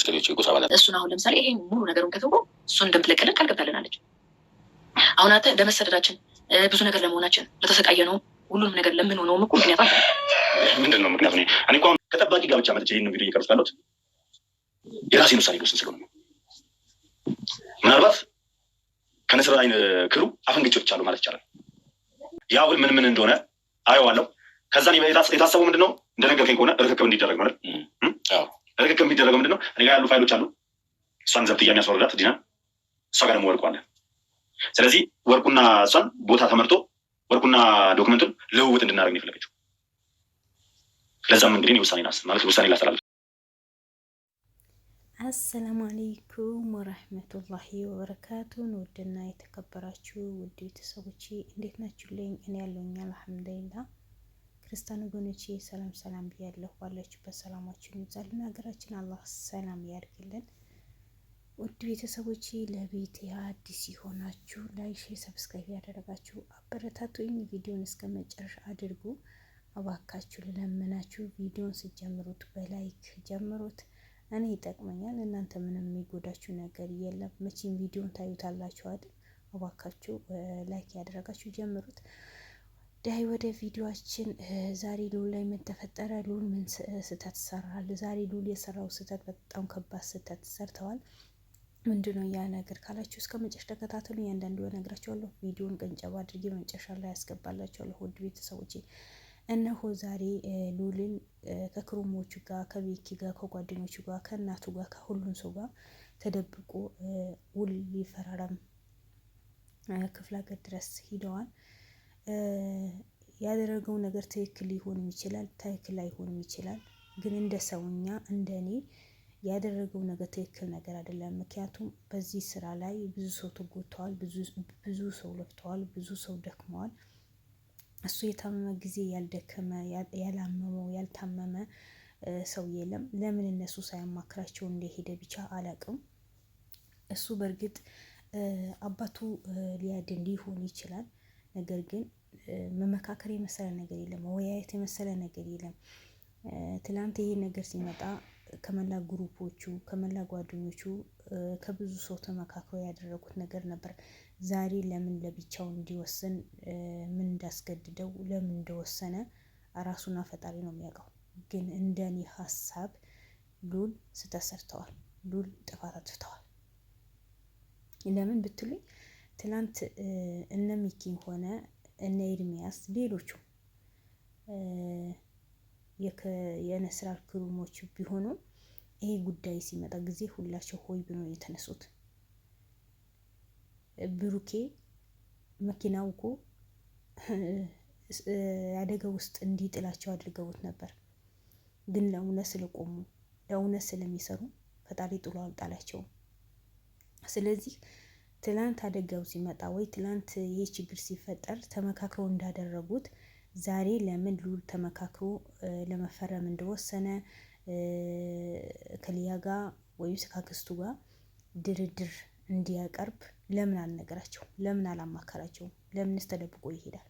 ከሌሎች የጎሳ አባላት እሱን አሁን ለምሳሌ ይሄ ሙሉ ነገሩን ከተው እሱን እንደምትለቅልን ቃል ገብታልናለች። አሁን አንተ ለመሰደዳችን ብዙ ነገር ለመሆናችን ለተሰቃየ ነው ሁሉንም ነገር ለምን ሆነው እኮ ምክንያት አለ። ምንድን ነው ምክንያቱ? እኔ እኮ ከጠባቂ ጋር ብቻ መጥቼ ይህን ቪዲዮ እየቀረጽኩ ያለሁት የራሴን ውሳኔ ልወስን ስለሆነ ነው። ምናልባት ከንስር አይን ክሩ አፈንግጮች አሉ ማለት ይቻላል። ያው ምን ምን እንደሆነ አየዋለሁ። ከዛ የታሰበው ምንድን ነው እንደነገርከኝ ከሆነ ርክክብ እንዲደረግ ማለት ርክክብ የሚደረገው ምንድን ነው? እኔ ጋር ያሉ ፋይሎች አሉ። እሷን ዘብጥያ የሚያስወርዳት ዲና፣ እሷ ጋር ደግሞ ወርቁ አለ። ስለዚህ ወርቁና እሷን ቦታ ተመርጦ ወርቁና ዶክመንቱን ልውውጥ እንድናደርግ ነው የፈለገችው። ለዛም እንግዲህ ውሳኔ ናስ ማለት ውሳኔ ላስተላልፍ። አሰላሙ አለይኩም ወራህመቱላሂ ወበረካቱን። ውድና የተከበራችሁ ውድ ቤተሰቦቼ እንዴት ናችሁልኝ? እኔ ያለሁኝ አልሐምዱሊላህ። ክርስቲያን ወገኖቼ ሰላም ሰላም ብያለሁ። ባላችሁበት ሰላማችሁን ይብዛልን። ሀገራችን አላህ ሰላም ያድርግልን። ውድ ቤተሰቦቼ ለቤት አዲስ የሆናችሁ ላይክ፣ ሼር፣ ሰብስክራይብ ያደረጋችሁ አበረታቱኝ። ቪዲዮን እስከ መጨረሻ አድርጉ እባካችሁ ልለምናችሁ። ቪዲዮን ስትጀምሩት በላይክ ጀምሩት። እኔ ይጠቅመኛል፣ እናንተ ምንም የሚጎዳችሁ ነገር የለም። መቼም ቪዲዮን ታዩታላችሁ አይደል? እባካችሁ ላይክ ያደረጋችሁ ጀምሩት። ዳይ ወደ ቪዲዮአችን። ዛሬ ሉል ላይ ምን ተፈጠረ? ሉል ምን ስህተት ሰራል? ዛሬ ሉል የሰራው ስህተት በጣም ከባድ ስህተት ሰርተዋል። ምንድነው ያ ነገር ካላችሁ እስከ መጨረሻ ተከታተሉ። እያንዳንዱ እነግራችኋለሁ። ቪዲዮን ቀንጨባ አድርጌ መጨረሻ ላይ ያስገባላችኋለሁ። ውድ ቤተሰቦቼ እነሆ ዛሬ ሉልን ከክሩሞቹ ጋር ከቤኪ ጋር ከጓደኞቹ ጋር ከእናቱ ጋር ከሁሉም ሰው ጋር ተደብቆ ውል ሊፈራረም ክፍለ ሀገር ድረስ ሂደዋል። ያደረገው ነገር ትክክል ሊሆንም ይችላል፣ ትክክል ላይሆንም ይችላል። ግን እንደ ሰውኛ እንደ እኔ ያደረገው ነገር ትክክል ነገር አይደለም። ምክንያቱም በዚህ ስራ ላይ ብዙ ሰው ተጎድተዋል፣ ብዙ ሰው ለፍተዋል፣ ብዙ ሰው ደክመዋል። እሱ የታመመ ጊዜ ያልደከመ ያላመመው ያልታመመ ሰው የለም። ለምን እነሱ ሳያማክራቸው እንደሄደ ብቻ አላቅም። እሱ በእርግጥ አባቱ ሊያድን ሊሆን ይችላል። ነገር ግን መመካከር የመሰለ ነገር የለም፣ መወያየት የመሰለ ነገር የለም። ትላንት ይሄ ነገር ሲመጣ ከመላ ግሩፖቹ ከመላ ጓደኞቹ ከብዙ ሰው ተመካክረው ያደረጉት ነገር ነበር። ዛሬ ለምን ለብቻው እንዲወስን ምን እንዳስገድደው ለምን እንደወሰነ ራሱና ፈጣሪ ነው የሚያውቀው። ግን እንደኔ ሀሳብ ሉል ስህተት ሰርተዋል። ሉል ጥፋት አጥፍተዋል። ለምን ብትሉኝ ትላንት እነ ሚኪም ሆነ እነ ኤርሚያስ ሌሎቹ የነስራር ክሩሞች ቢሆኑ ይሄ ጉዳይ ሲመጣ ጊዜ ሁላቸው ሆይ ብሎ የተነሱት። ብሩኬ መኪናው እኮ አደጋ ውስጥ እንዲጥላቸው አድርገውት ነበር። ግን ለእውነት ስለቆሙ ለእውነት ስለሚሰሩ ፈጣሪ ጥሎ አልጣላቸውም። ስለዚህ ትላንት አደጋው ሲመጣ ወይ ትላንት ይሄ ችግር ሲፈጠር ተመካክረው እንዳደረጉት ዛሬ ለምን ሉል ተመካክሮ ለመፈረም እንደወሰነ ከሊያ ጋር ወይም ከአክስቱ ጋር ድርድር እንዲያቀርብ ለምን አልነገራቸው? ለምን አላማከራቸው? ለምንስ ተደብቆ ይሄዳል?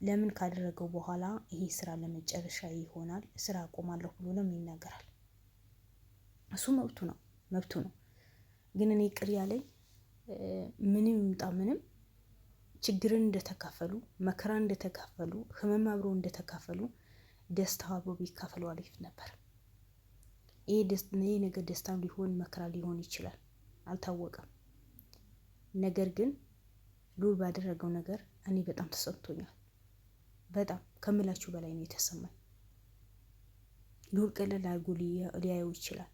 ለምን ካደረገው በኋላ ይሄ ስራ ለመጨረሻ ይሆናል ስራ አቆማለሁ ብሎ ለምን ይናገራል? እሱ መብቱ ነው። ግን እኔ ቅር ያለኝ ምንም ይምጣ ምንም ችግርን እንደተካፈሉ መከራ እንደተካፈሉ ህመም አብረው እንደተካፈሉ ደስታ አብሮ ቢካፈሉ አሪፍ ነበር። ይሄ ነገር ደስታም ሊሆን መከራ ሊሆን ይችላል፣ አልታወቀም። ነገር ግን ሉል ባደረገው ነገር እኔ በጣም ተሰምቶኛል። በጣም ከምላችሁ በላይ ነው የተሰማኝ። ሉል ቀለል አድርጎ ሊያየው ይችላል።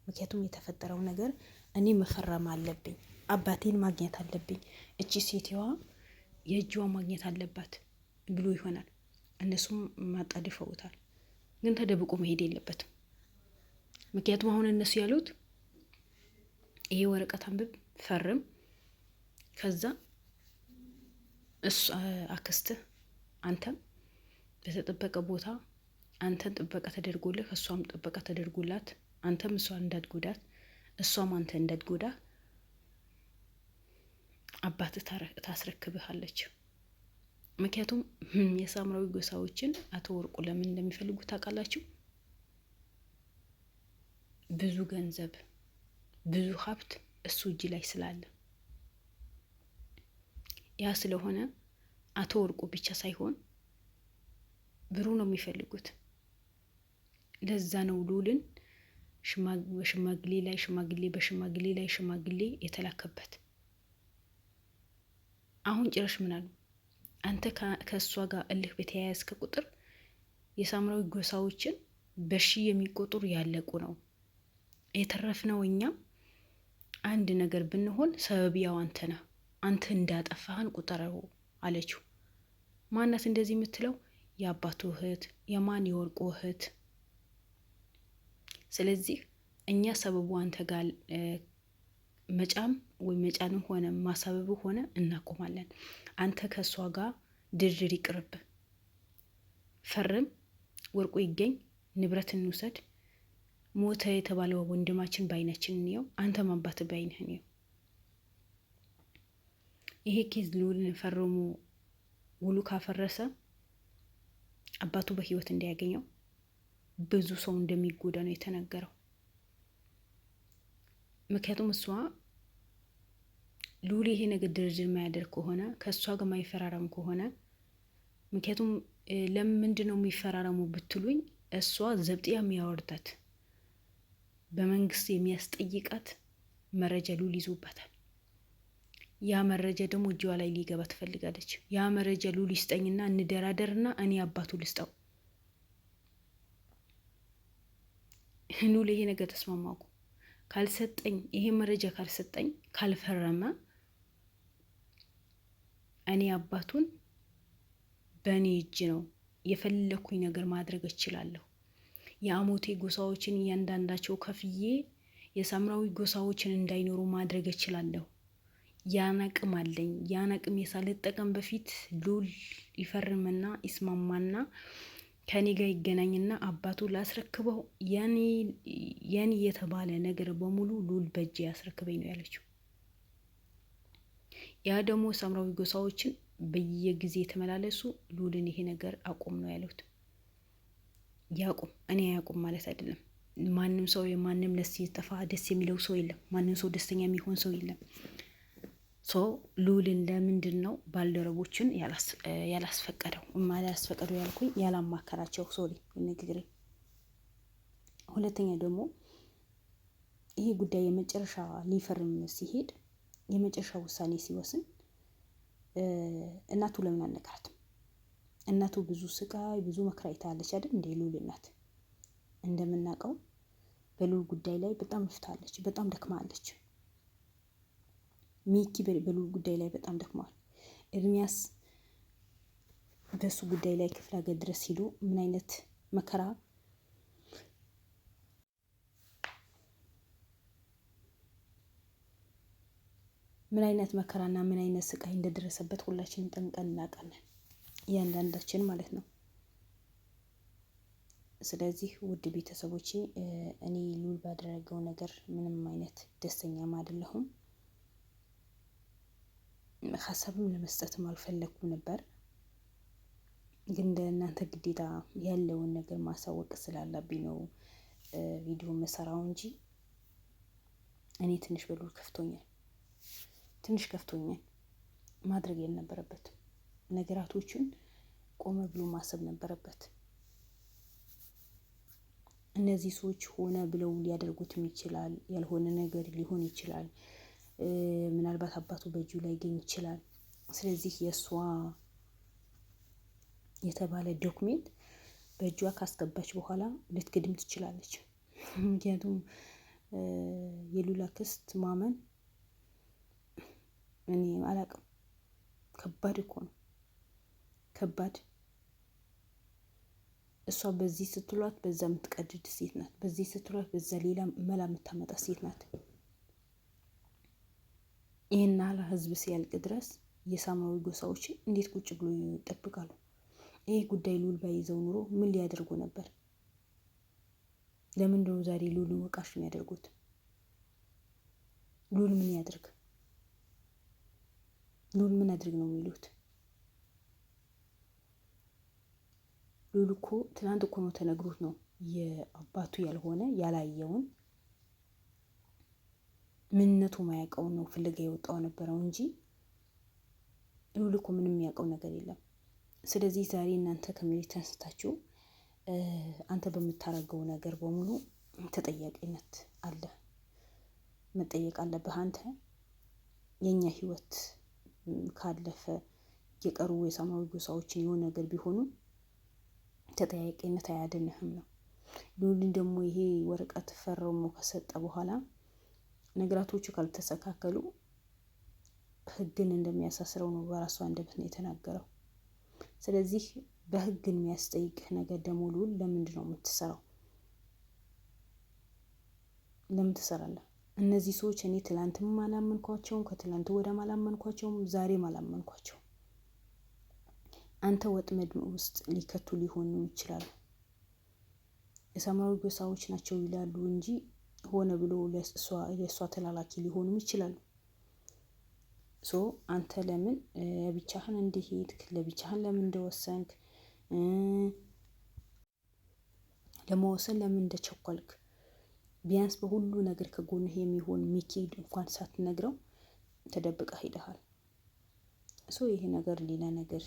ምክንያቱም የተፈጠረው ነገር እኔ መፈረም አለብኝ፣ አባቴን ማግኘት አለብኝ፣ እቺ ሴትዋ የእጅዋ ማግኘት አለባት ብሎ ይሆናል። እነሱም ማጣድፈውታል። ግን ተደብቆ መሄድ የለበትም። ምክንያቱም አሁን እነሱ ያሉት ይሄ ወረቀት አንብብ፣ ፈርም፣ ከዛ እሱ አክስትህ አንተም በተጠበቀ ቦታ አንተን ጥበቃ ተደርጎልህ እሷም ጥበቃ ተደርጎላት አንተም እሷን እንዳትጎዳት እሷም አንተ እንዳትጎዳ አባት ታስረክብሃለች። ምክንያቱም የሳምራዊ ጎሳዎችን አቶ ወርቁ ለምን እንደሚፈልጉ ታውቃላችሁ? ብዙ ገንዘብ፣ ብዙ ሀብት እሱ እጅ ላይ ስላለ ያ ስለሆነ አቶ ወርቁ ብቻ ሳይሆን ብሩ ነው የሚፈልጉት። ለዛ ነው ሉልን በሽማግሌ ላይ ሽማግሌ በሽማግሌ ላይ ሽማግሌ የተላከበት። አሁን ጭራሽ ምን አሉ? አንተ ከእሷ ጋር እልህ በተያያዝከ ቁጥር የሳምራዊ ጎሳዎችን በሺ የሚቆጥሩ ያለቁ ነው። የተረፍነው እኛ አንድ ነገር ብንሆን ሰበቢያው አንተ ነህ፣ አንተ እንዳጠፋህን ቁጠረው አለችው። ማናት እንደዚህ የምትለው? የአባቱ እህት፣ የማን የወርቁ እህት። ስለዚህ እኛ ሰበቡ አንተ ጋር መጫም ወይ መጫንም ሆነ ማሳበቡ ሆነ እናቆማለን። አንተ ከእሷ ጋር ድርድር ይቅርብ፣ ፈርም፣ ወርቁ ይገኝ፣ ንብረት እንውሰድ፣ ሞተ የተባለው ወንድማችን በአይናችን እንየው፣ አንተም አባት በአይንህ እንየው። ይሄ ኬዝ ልውልን ፈርሙ ውሉ ካፈረሰ አባቱ በህይወት እንዳያገኘው ብዙ ሰው እንደሚጎዳ ነው የተነገረው። ምክንያቱም እሷ ሉል ይሄ ነገር ድርድር የማያደርግ ከሆነ ከእሷ ጋር ማይፈራረም ከሆነ ምክንያቱም ለምንድን ነው የሚፈራረሙ ብትሉኝ እሷ ዘብጥያ የሚያወርዳት በመንግስት የሚያስጠይቃት መረጃ ሉል ይዞባታል። ያ መረጃ ደግሞ እጇ ላይ ሊገባ ትፈልጋለች። ያ መረጃ ሉል ይስጠኝና እንደራደርና እኔ አባቱ ልስጠው። ሉል ይሄ ነገር ተስማማኩ ካልሰጠኝ፣ ይሄ መረጃ ካልሰጠኝ፣ ካልፈረመ እኔ አባቱን በእኔ እጅ ነው የፈለኩኝ ነገር ማድረግ እችላለሁ። የአሞቴ ጎሳዎችን እያንዳንዳቸው ከፍዬ የሳምራዊ ጎሳዎችን እንዳይኖሩ ማድረግ እችላለሁ። ያን አቅም አለኝ። ያን አቅም ሳልጠቀም በፊት ሉል ይፈርምና ይስማማና ከኔ ጋር ይገናኝና አባቱ ላስረክበው፣ ያኔ የተባለ ነገር በሙሉ ሉል በእጅ ያስረክበኝ ነው ያለችው። ያ ደግሞ ሳምራዊ ጎሳዎችን በየጊዜ የተመላለሱ ሉልን ይሄ ነገር አቁም ነው ያሉት። ያቁም፣ እኔ ያቁም ማለት አይደለም። ማንም ሰው የማንም ሲጠፋ ደስ የሚለው ሰው የለም። ማንም ሰው ደስተኛ የሚሆን ሰው የለም። ሉልን ለምንድን ነው ባልደረቦችን ያላስፈቀደው? ያላስፈቀደው ያልኩኝ ያላማከራቸው። ሶሪ ንግግሬ። ሁለተኛ ደግሞ ይሄ ጉዳይ የመጨረሻ ሊፈርም ሲሄድ የመጨረሻ ውሳኔ ሲወስን እናቱ ለምን አልነገራትም? እናቱ ብዙ ስቃይ ብዙ መከራ አይታለች አይደል? እንደ ሉል እናት እንደምናውቀው በሉል ጉዳይ ላይ በጣም ልፍታለች፣ በጣም ደክማለች። ሚኪ በሉል ጉዳይ ላይ በጣም ደክመዋል። ኤርሚያስ በሱ ጉዳይ ላይ ክፍለ ሀገር ድረስ ሲሉ ምን አይነት መከራ መከራና ምን አይነት ስቃይ እንደደረሰበት ሁላችንም ጠንቀን እናውቃለን፣ እያንዳንዳችን ማለት ነው። ስለዚህ ውድ ቤተሰቦቼ እኔ ሉል ባደረገው ነገር ምንም አይነት ደስተኛም አይደለሁም። ሀሳብም ለመስጠትም አልፈለኩም ነበር፣ ግን እንደናንተ ግዴታ ያለውን ነገር ማሳወቅ ስላለብኝ ነው ቪዲዮ መሰራው እንጂ እኔ ትንሽ በሉል ከፍቶኛል። ማድረግ ያልነበረበትም ነገራቶችን ቆመ ብሎ ማሰብ ነበረበት። እነዚህ ሰዎች ሆነ ብለው ሊያደርጉትም ይችላል፣ ያልሆነ ነገር ሊሆን ይችላል። ምናልባት አባቱ በእጁ ላይ ይገኝ ይችላል። ስለዚህ የእሷ የተባለ ዶክሜንት በእጇ ካስገባች በኋላ ልትክድም ትችላለች። ምክንያቱም የሉላ ክስት ማመን እኔ አላቅም፣ ከባድ እኮ ነው፣ ከባድ። እሷ በዚህ ስትሏት በዛ የምትቀድድ ሴት ናት። በዚህ ስትሏት በዛ ሌላ መላ የምታመጣ ሴት ናት። ይህን ያህል ህዝብ ሲያልቅ ድረስ የሳምራዊ ጎሳዎች እንዴት ቁጭ ብሎ ይጠብቃሉ? ይህ ጉዳይ ሉል ባይዘው ኑሮ ምን ሊያደርጉ ነበር? ለምንድነው ዛሬ ሉልን ወቃሽ የሚያደርጉት? ሉል ምን ያድርግ? ሉል ምን አድርግ ነው የሚሉት? ሉል እኮ ትናንት እኮ ነው ተነግሮት ነው የአባቱ ያልሆነ ያላየውን ምንነቱ ማያውቀው ነው ፍለጋ የወጣው ነበረው እንጂ ሉል እኮ ምንም የሚያውቀው ነገር የለም። ስለዚህ ዛሬ እናንተ ከመሬት ተነስታችሁ አንተ በምታረገው ነገር በሙሉ ተጠያቂነት አለ፣ መጠየቅ አለብህ። አንተ የኛ ህይወት ካለፈ የቀሩ የሰማያዊ ጎሳዎችን የሆነ ነገር ቢሆኑ ተጠያቂነት አያድንህም ነው። ሉልን ደግሞ ይሄ ወረቀት ፈርሞ ከሰጠ በኋላ ነገራቶቹ ካልተስተካከሉ ህግን እንደሚያሳስረው ነው በራሱ አንደበት ነው የተናገረው። ስለዚህ በህግን የሚያስጠይቅህ ነገር ደግሞ ሉል ለምንድን ነው የምትሰራው? ለምን ትሰራለህ? እነዚህ ሰዎች እኔ ትላንትም አላመንኳቸውም፣ ከትላንት ወዲያም አላመንኳቸውም፣ ዛሬም አላመንኳቸውም። አንተ ወጥመድ ውስጥ ሊከቱ ሊሆኑ ይችላሉ። የሰማያዊ ጎሳዎች ናቸው ይላሉ እንጂ ሆነ ብሎ ለእሷ ተላላኪ ሊሆኑም ይችላሉ። ሶ አንተ ለምን ብቻህን እንደሄድክ ለብቻህን ለምን እንደወሰንክ ለመወሰን ለምን እንደቸኮልክ ቢያንስ በሁሉ ነገር ከጎንህ የሚሆን ሚኪድ እንኳን ሳትነግረው ተደብቀህ ሄደሃል። ሶ ይሄ ነገር ሌላ ነገር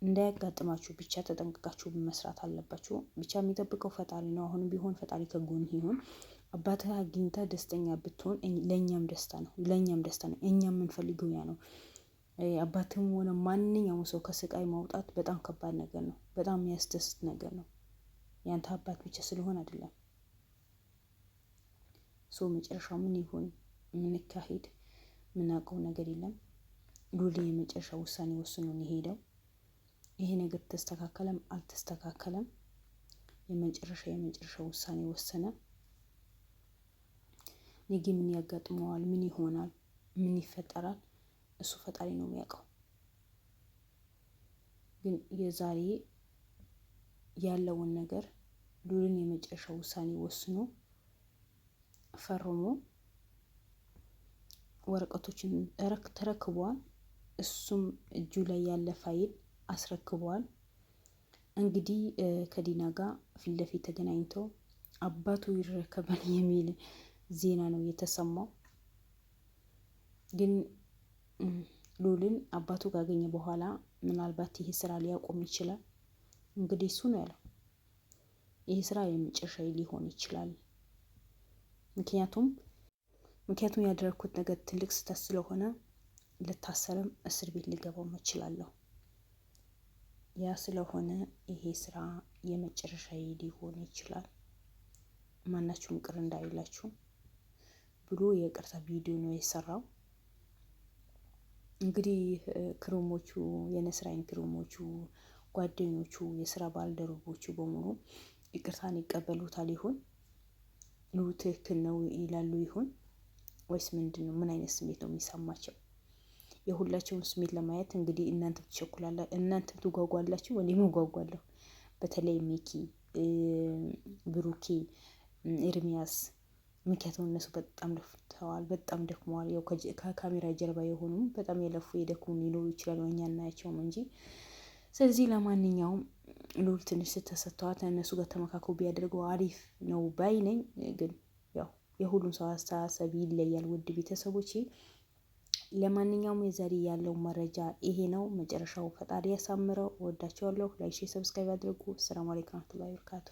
እንዳያጋጥማችሁ ብቻ ተጠንቅቃችሁ መስራት አለባችሁ። ብቻ የሚጠብቀው ፈጣሪ ነው። አሁንም ቢሆን ፈጣሪ ከጎንህ ይሁን። አባትህ አግኝተህ ደስተኛ ብትሆን ለእኛም ደስታ ነው፣ ለእኛም ደስታ ነው። እኛም የምንፈልገው ያ ነው። አባትህም ሆነ ማንኛውም ሰው ከስቃይ ማውጣት በጣም ከባድ ነገር ነው፣ በጣም የሚያስደስት ነገር ነው። ያንተ አባት ብቻ ስለሆነ አይደለም። ሶ መጨረሻው ምን ይሁን ምን ይካሄድ ምናውቀው ነገር የለም። ሉል የመጨረሻ ውሳኔ ወስኖ ነው የሄደው። ይሄ ነገር ተስተካከለም አልተስተካከለም የመጨረሻ ውሳኔ ወሰነ። ነገ ምን ያጋጥመዋል፣ ምን ይሆናል፣ ምን ይፈጠራል እሱ ፈጣሪ ነው የሚያውቀው። ግን የዛሬ ያለውን ነገር ሉልን የመጨረሻ ውሳኔ ወስኖ ፈርሞ ወረቀቶችን ተረክቧል። እሱም እጁ ላይ ያለ ፋይል አስረክቧል። እንግዲህ ከዲና ጋር ፊት ለፊት ተገናኝተው አባቱ ይረከበን የሚል ዜና ነው የተሰማው። ግን ሉልን አባቱ ካገኘ በኋላ ምናልባት ይሄ ስራ ሊያቆም ይችላል። እንግዲህ እሱ ነው ያለው፣ ይሄ ስራ የመጨረሻ ሊሆን ይችላል። ምክንያቱም ያደረኩት ነገር ትልቅ ስህተት ስለሆነ ልታሰርም እስር ቤት ሊገባም እችላለሁ። ያ ስለሆነ ይሄ ስራ የመጨረሻ ሊሆን ይችላል፣ ማናችሁም ቅር እንዳይላችሁ ብሎ የይቅርታ ቪዲዮ ነው የሰራው። እንግዲህ ክሩሞቹ የነስራይን ክሩሞቹ ጓደኞቹ የስራ ባልደረቦቹ በሙሉ ይቅርታን ይቀበሉታል ይሆን? ሉል ትክክል ነው ይላሉ ይሆን ወይስ ምንድን ነው? ምን አይነት ስሜት ነው የሚሰማቸው? የሁላቸውን ስሜት ለማየት እንግዲህ እናንተ ትቸኩላላችሁ፣ እናንተ ትጓጓላችሁ፣ እኔም እጓጓለሁ። በተለይ ሚኪ፣ ብሩኬ፣ ኤርሚያስ ምክንያቱም እነሱ በጣም ለፍተዋል፣ በጣም ደክመዋል። ያው ከካሜራ ጀርባ የሆኑ በጣም የለፉ የደክሙ ሊኖሩ ይችላሉ፣ እኛ እናያቸውም እንጂ። ስለዚህ ለማንኛውም ሉል ትንሽ ስተሰጥተዋት እነሱ ጋር ተመካከው ቢያደርገው አሪፍ ነው ባይ ነኝ። ግን ያው የሁሉም ሰው አስተሳሰብ ይለያል። ውድ ቤተሰቦቼ ለማንኛውም የዛሬ ያለው መረጃ ይሄ ነው። መጨረሻው ፈጣሪ ያሳምረው። ወዳቸዋለሁ። ላይክ፣ ሰብስክራይብ አድርጉ። ሰላም አለይኩም ወራህመቱላሂ ወበረካቱ።